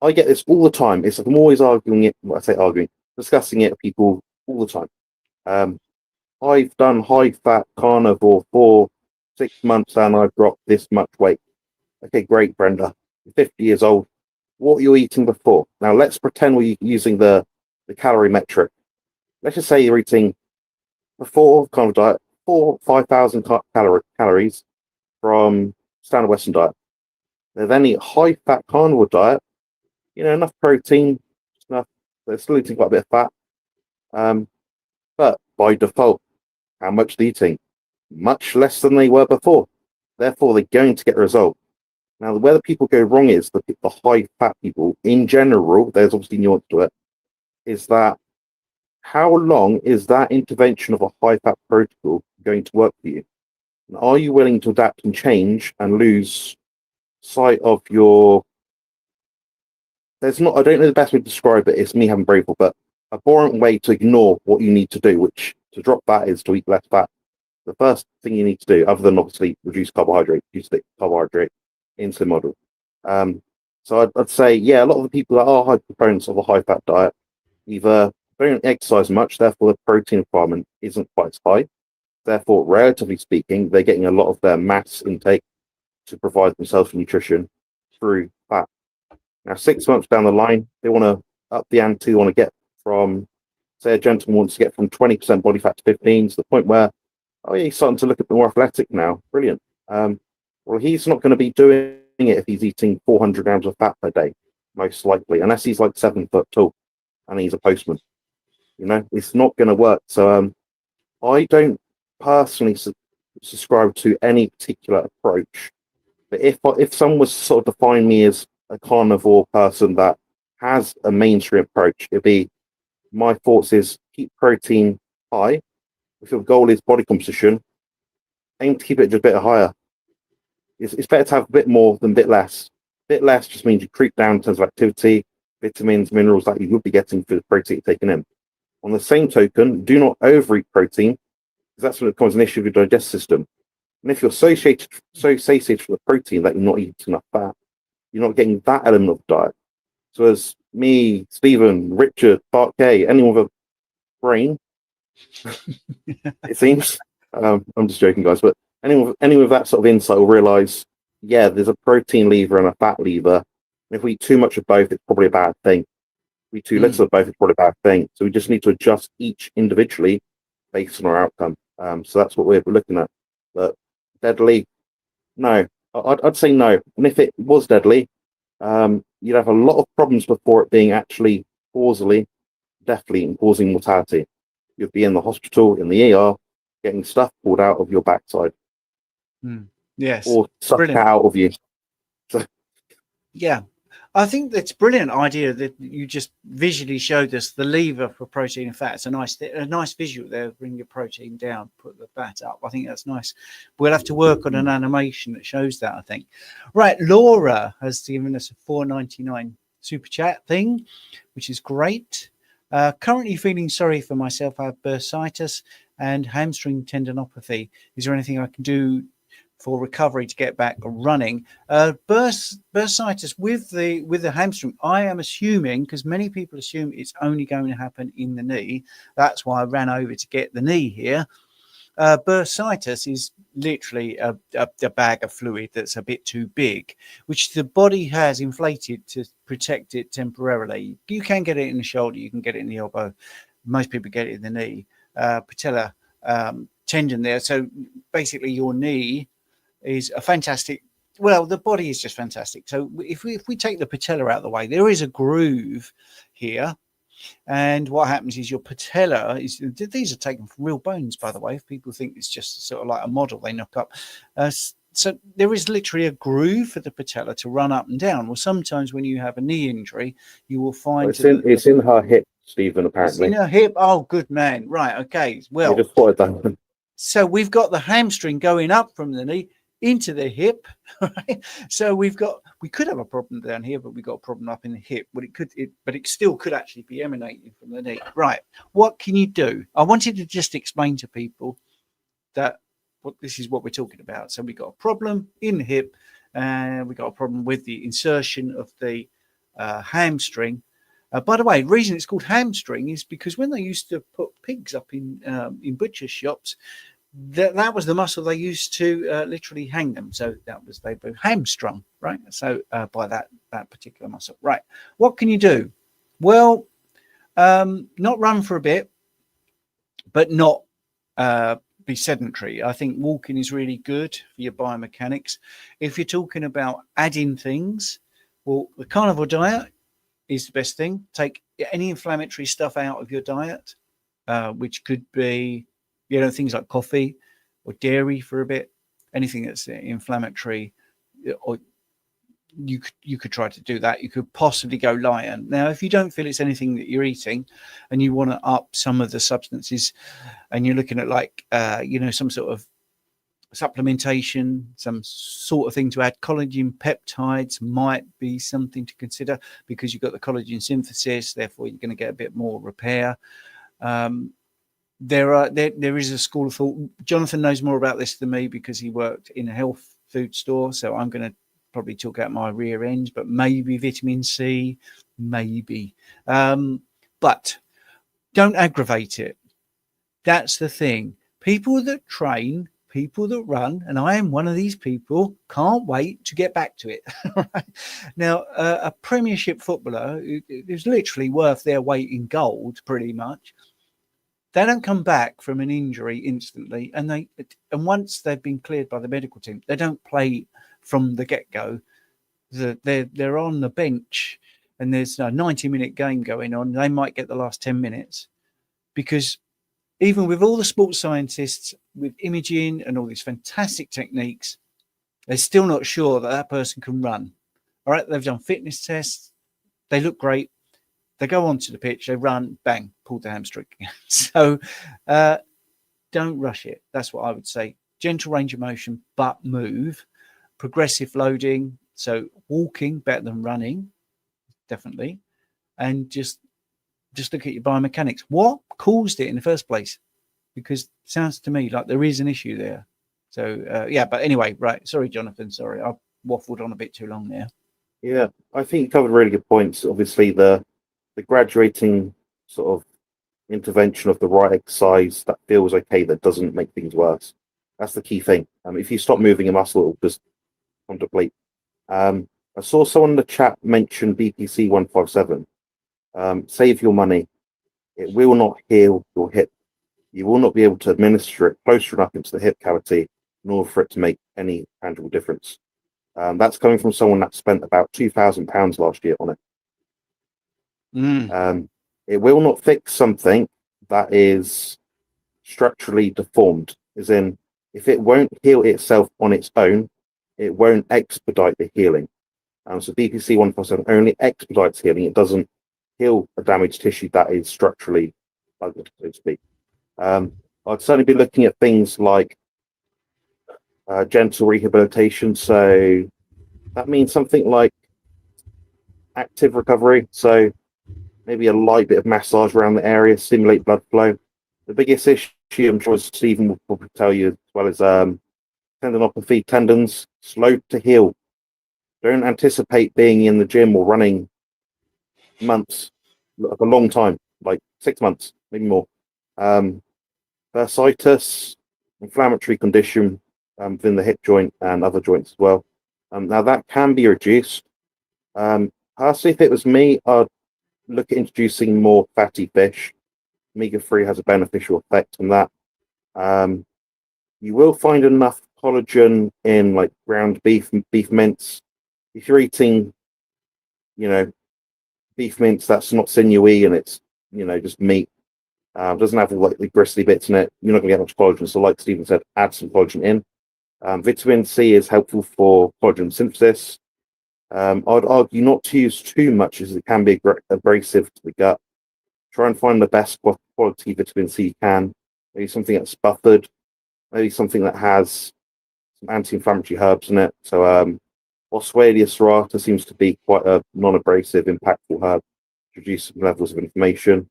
I get this all the time. It's like I'm always arguing it. Well, I say arguing, discussing it with people all the time. I've done high-fat carnivore for 6 months and I've dropped this much weight. Okay, great, Brenda. You're 50 years old. What were you eating before? Now, let's pretend we're using the calorie metric. Let's just say you're eating before carnivore diet 5,000 calories from standard Western diet. Then eat high-fat carnivore diet. Enough protein, enough. They're still eating quite a bit of fat. But by default, how much they're eating? Much less than they were before. Therefore, they're going to get a result. Now, where the people go wrong is the high-fat people, in general, there's obviously nuance to it, is that how long is that intervention of a high-fat protocol going to work for you? And are you willing to adapt and change and lose sight of your... I don't know the best way to describe it. It's me having brain fog, but a boring way to ignore what you need to do, which to drop fat is to eat less fat. The first thing you need to do, other than obviously reduce carbohydrate, use the carbohydrate insulin model. So I'd say, yeah, a lot of the people that are high proponents of a high-fat diet either don't exercise much, therefore the protein requirement isn't quite as high. Therefore, relatively speaking, they're getting a lot of their mass intake to provide themselves with nutrition through fat. Now, 6 months down the line, they want to up the ante. They want to get from, say, a gentleman wants to get from 20% body fat to 15 to the point where, oh yeah, he's starting to look a bit more athletic now. Brilliant. Well, he's not going to be doing it if he's eating 400 grams of fat per day, most likely, unless he's like 7 foot tall and he's a postman. It's not going to work. So I don't personally subscribe to any particular approach. But if someone was to sort of define me as a carnivore person that has a mainstream approach, it'd be, my thoughts is keep protein high. If your goal is body composition, aim to keep it just a bit higher. It's better to have a bit more than a bit less. A bit less just means you creep down in terms of activity, vitamins, minerals that you would be getting for the protein taken in. On the same token, do not overeat protein, because that's when it becomes an issue with your digestive system. And if you're so satiated for the protein that you're not eating enough fat, you're not getting that element of the diet. So as me, Stephen, Richard, Bart K, anyone with a brain, it seems, I'm just joking, guys, but anyone with that sort of insight will realise, yeah, there's a protein lever and a fat lever. And if we eat too much of both, it's probably a bad thing. If we eat too little of both, it's probably a bad thing. So we just need to adjust each individually based on our outcome. So that's what we're looking at. But deadly, no. I'd say no. And if it was deadly, you'd have a lot of problems before it being actually causally deathly and causing mortality. You'd be in the hospital, in the ER, getting stuff pulled out of your backside. Yes. Or sucked out of you. So, yeah. I think that's a brilliant idea that you just visually showed us the lever for protein and fat. It's a nice visual there. Bring your protein down, put the fat up. I think that's nice. We'll have to work on an animation that shows that, I think. Right, Laura has given us a $4.99 super chat thing, which is great. Currently feeling sorry for myself. I have bursitis and hamstring tendonopathy. Is there anything I can do for recovery to get back running? Bursitis with the hamstring, I am assuming, because many people assume it's only going to happen in the knee. That's why I ran over to get the knee here. Bursitis is literally a bag of fluid that's a bit too big, which the body has inflated to protect it temporarily. You can get it in the shoulder, you can get it in the elbow. Most people get it in the knee, patella tendon there. So basically your knee is a fantastic, well, the body is just fantastic. So if we take the patella out of the way, there is a groove here And what happens is your patella is, these are taken from real bones, by the way, if people think it's just sort of like a model they knock up. So there is literally a groove for the patella to run up and down. Well, sometimes when you have a knee injury, you will find it's in her hip, Stephen, apparently. It's in her hip. Oh, good man. Right. Okay. Well, you just spotted that. So we've got the hamstring going up from the knee into the hip. Right? So we could have a problem down here, but we've got a problem up in the hip. But it still could actually be emanating from the knee. Right. What can you do? I wanted to just explain to people that this is what we're talking about. So we got a problem in the hip, and we got a problem with the insertion of the hamstring. By the way, the reason it's called hamstring is because when they used to put pigs up in butcher shops, that was the muscle they used to literally hang them. So they were hamstrung, right? So by that particular muscle, right? What can you do? Well, not run for a bit, but not be sedentary. I think walking is really good for your biomechanics. If you're talking about adding things, well, the carnivore diet is the best thing. Take any inflammatory stuff out of your diet, which could be, things like coffee or dairy for a bit, anything that's inflammatory, or you could try to do that. You could possibly go lion. Now, if you don't feel it's anything that you're eating and you want to up some of the substances and you're looking at like, some sort of supplementation, some sort of thing to add, collagen peptides might be something to consider because you've got the collagen synthesis, therefore you're going to get a bit more repair. There is a school of thought. Jonathan knows more about this than me because he worked in a health food store, so I'm going to probably talk out my rear end, but maybe vitamin C, maybe. But don't aggravate it. That's the thing. People that train, people that run, and I am one of these people, can't wait to get back to it. Right? Now, a Premiership footballer who's literally worth their weight in gold, pretty much, they don't come back from an injury instantly, and once they've been cleared by the medical team, they don't play from the get-go. They're on the bench, and there's a 90-minute game going on. They might get the last 10 minutes because even with all the sports scientists, with imaging and all these fantastic techniques, they're still not sure that person can run. All right, they've done fitness tests. They look great. They go onto the pitch, they run, bang, pulled the hamstring. So don't rush it. That's what I would say. Gentle range of motion, but move. Progressive loading. So walking better than running, definitely. And just look at your biomechanics. What caused it in the first place? Because it sounds to me like there is an issue there. So, but anyway, right. Sorry, Jonathan. Sorry, I've waffled on a bit too long there. Yeah, I think you covered really good points. Obviously, the graduating sort of intervention of the right exercise that feels okay, that doesn't make things worse. That's the key thing. If you stop moving a muscle, it'll just contemplate. I saw someone in the chat mention BPC 157. Save your money. It will not heal your hip. You will not be able to administer it close enough into the hip cavity in order for it to make any tangible difference. That's coming from someone that spent about £2,000 last year on it. It will not fix something that is structurally deformed, as in, if it won't heal itself on its own, it won't expedite the healing. So BPC 157 only expedites healing. It doesn't heal a damaged tissue that is structurally bugged, so to speak. I'd certainly be looking at things like gentle rehabilitation. So that means something like active recovery. So maybe a light bit of massage around the area, stimulate blood flow. The biggest issue, I'm sure Stephen will probably tell you as well, is tendonopathy, tendons, slow to heal. Don't anticipate being in the gym or running months, like a long time, like 6 months, maybe more. Berscitis, inflammatory condition within the hip joint and other joints as well. Now that can be reduced. Personally, if it was me, I'd look at introducing more fatty fish. Omega-3 has a beneficial effect on that. You will find enough collagen in like ground beef mince. If you're eating, beef mince that's not sinewy and it's just meat. Doesn't have like the bristly bits in it. You're not going to get much collagen. So, like Stephen said, add some collagen in. Vitamin C is helpful for collagen synthesis. I'd argue not to use too much, as it can be abrasive to the gut. Try and find the best quality vitamin C you can. Maybe something that's buffered. Maybe something that has some anti-inflammatory herbs in it. So, Boswellia serrata seems to be quite a non-abrasive, impactful herb to reduce some levels of inflammation.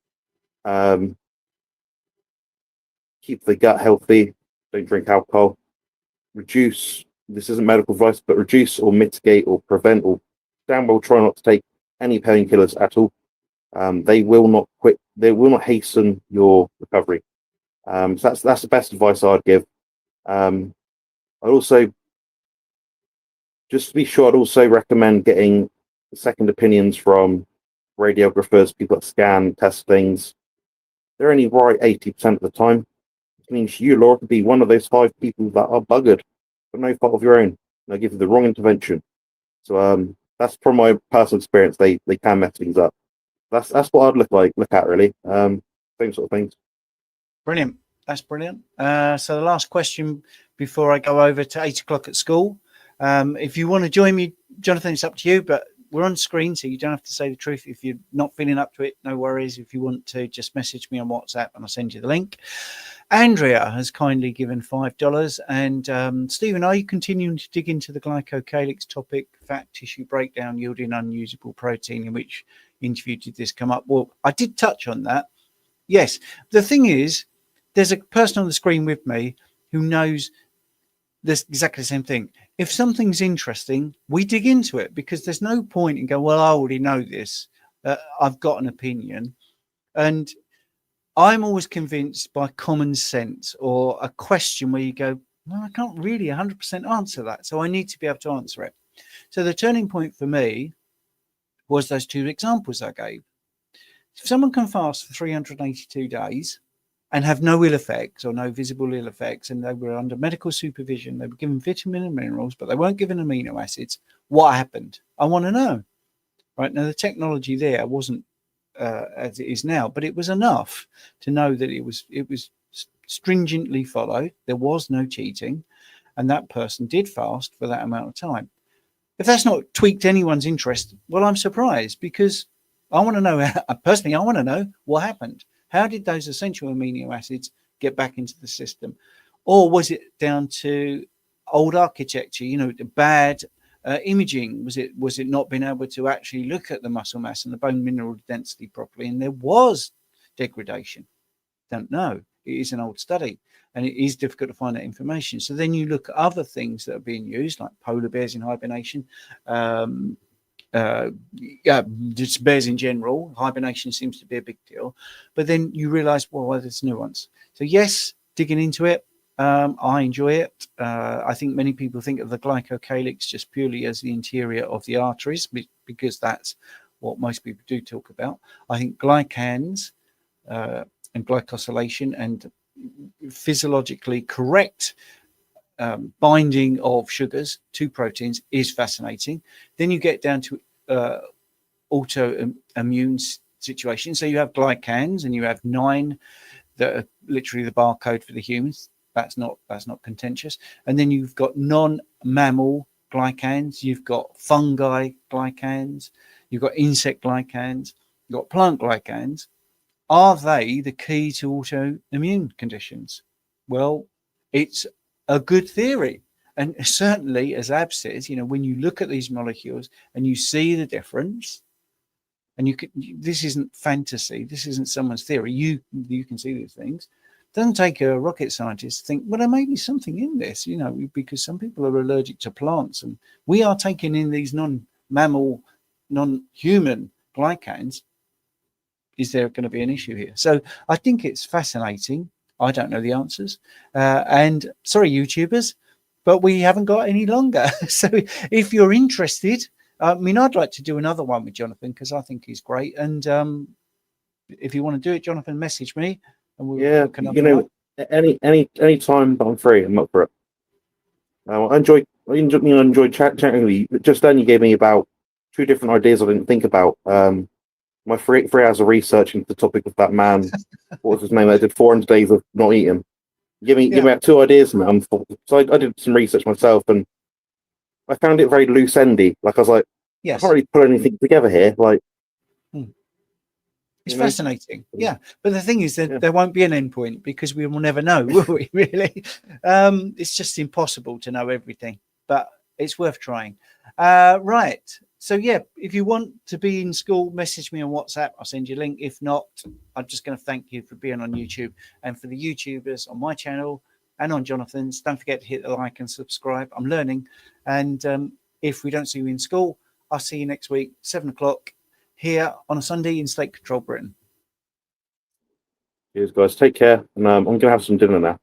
Keep the gut healthy. Don't drink alcohol. Reduce, this isn't medical advice, but reduce or mitigate or prevent or damn well try not to take any painkillers at all. They will not hasten your recovery. So that's the best advice I'd give. I'd also, just to be sure, I'd also recommend getting second opinions from radiographers, people that scan, test things. They're only right 80% of the time. It means you, Laura, could be one of those 5 people that are buggered for no fault of your own. They give you the wrong intervention. So that's from my personal experience. They can mess things up. That's what I'd look at really. Same sort of things. Brilliant. That's brilliant. So the last question before I go over to 8 o'clock at school. If you want to join me, Jonathan, it's up to you, but we're on screen, so you don't have to say the truth. If you're not feeling up to it, no worries. If you want to, just message me on WhatsApp and I'll send you the link. Andrea has kindly given $5. And Stephen, are you continuing to dig into the glycoalix topic, fat tissue breakdown yielding unusable protein, in which interview did this come up? Well, I did touch on that. Yes. The thing is, there's a person on the screen with me who knows this exactly the same thing. If something's interesting, we dig into it, because there's no point in going, well, I already know this. I've got an opinion. And I'm always convinced by common sense or a question where you go, well, I can't really 100% answer that. So I need to be able to answer it. So the turning point for me was those 2 examples I gave. If someone can fast for 382 days and have no ill effects or no visible ill effects, and they were under medical supervision, they were given vitamin and minerals, but they weren't given amino acids, what happened? I want to know. Right now, the technology there wasn't as it is now, but it was enough to know that it was stringently followed. There was no cheating, and that person did fast for that amount of time. If that's not tweaked anyone's interest, well, I'm surprised, because I want to know, personally, I want to know what happened. How did those essential amino acids get back into the system? Or was it down to old architecture, the bad imaging? Was it not being able to actually look at the muscle mass and the bone mineral density properly, and there was degradation? Don't know. It is an old study, and it is difficult to find that information. So then you look at other things that are being used, like polar bears in hibernation, just bears in general. Hibernation seems to be a big deal, but then you realize, well, there's nuance. So yes, digging into it, I enjoy it. I think many people think of the glycoalix just purely as the interior of the arteries, because that's what most people do talk about. I think glycans and glycosylation and physiologically correct binding of sugars to proteins is fascinating. Then you get down to autoimmune situations. So you have glycans, and you have 9 that are literally the barcode for the humans. That's not contentious. And then you've got non-mammal glycans, you've got fungi glycans, you've got insect glycans, you've got plant glycans. Are they the key to autoimmune conditions? Well, it's a good theory. And certainly, as Ab says, when you look at these molecules and you see the difference, and this isn't fantasy, this isn't someone's theory, you can see these things. It doesn't take a rocket scientist to think, well, there may be something in this, because some people are allergic to plants, and we are taking in these non-mammal, non-human glycans. Is there going to be an issue here? So I think it's fascinating. I don't know the answers. And sorry, YouTubers, but we haven't got any longer. So if you're interested, I'd like to do another one with Jonathan, because I think he's great. And if you want to do it, Jonathan, message me. And we'll any time that I'm free, I'm up for it. I enjoyed chatting with you. Just then, you gave me about 2 different ideas I didn't think about. my 3 hours of research into the topic of that man. What was his name? I did 400 days of not eating. Give me out 2 ideas, man. So I did some research myself, and I found it very loose-endy. Like, I was like, I can't really put anything together here. Like, it's fascinating. Yeah. But the thing is that there won't be an end point, because we will never know, will we, really? It's just impossible to know everything, but it's worth trying. Right. So, yeah, if you want to be in school, message me on WhatsApp. I'll send you a link. If not, I'm just going to thank you for being on YouTube. And for the YouTubers on my channel and on Jonathan's, don't forget to hit the like and subscribe. I'm learning. And if we don't see you in school, I'll see you next week, 7 o'clock, here on a Sunday in State Control Britain. Cheers, guys. Take care. And I'm going to have some dinner now.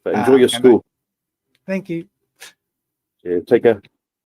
But enjoy your school. Thank you. Cheers. Take care.